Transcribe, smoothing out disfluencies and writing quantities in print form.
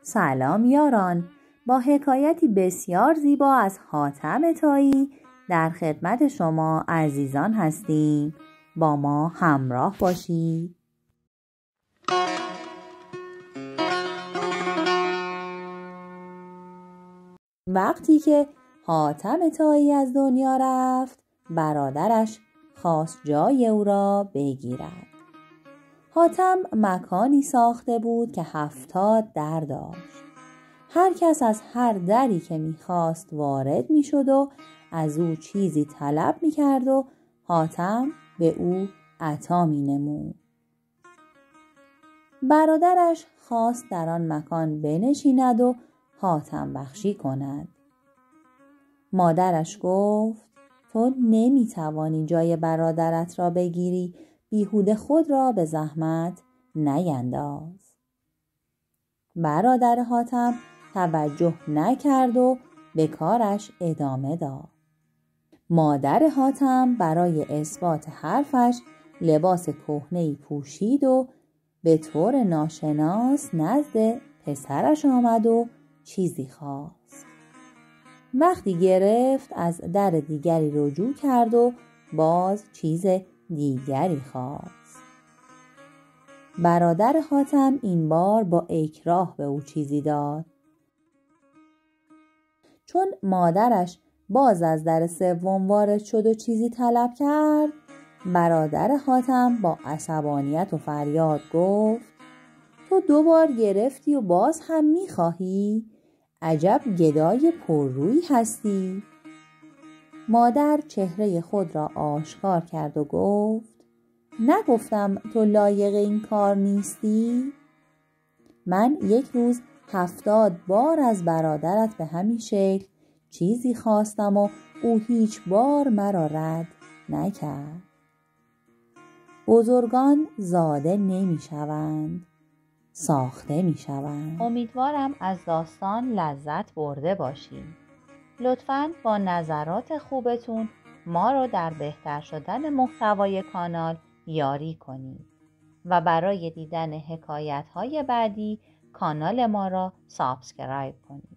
سلام یاران، با حکایتی بسیار زیبا از حاتم طایی در خدمت شما عزیزان هستیم. با ما همراه باشید. وقتی که حاتم طایی از دنیا رفت، برادرش خواست جای او را بگیرد. حاتم مکانی ساخته بود که 70 در داشت. هر کس از هر دری که می‌خواست وارد می‌شد و از او چیزی طلب می‌کرد و حاتم به او عطا می‌نمود. برادرش خواست در آن مکان بنشیند و حاتم بخشی کند. مادرش گفت: تو نمی‌توانی جای برادرت را بگیری، بیهوده خود را به زحمت نینداز. برادر حاتم توجه نکرد و به کارش ادامه داد. مادر حاتم برای اثبات حرفش لباس کهنه‌ای پوشید و به طور ناشناس نزد پسرش آمد و چیزی خواست. وقتی گرفت از در دیگری رجوع کرد و باز چیز دیگری خواست. برادر حاتم این بار با اکراه به او چیزی داد. چون مادرش باز از در سوم وارد شد و چیزی طلب کرد، برادر حاتم با عصبانیت و فریاد گفت: تو 2 بار گرفتی و باز هم می‌خواهی؟ عجب گدای پررویی هستی. مادر چهره خود را آشکار کرد و گفت: نگفتم تو لایق این کار نیستی؟ من یک روز 70 بار از برادرت به همین شکل چیزی خواستم و او هیچ بار مرا رد نکرد. بزرگان زاده نمی شوند، ساخته می شوند. امیدوارم از داستان لذت برده باشید. لطفاً با نظرات خوبتون ما رو در بهتر شدن محتوای کانال یاری کنید و برای دیدن حکایت‌های بعدی کانال ما را سابسکرایب کنید.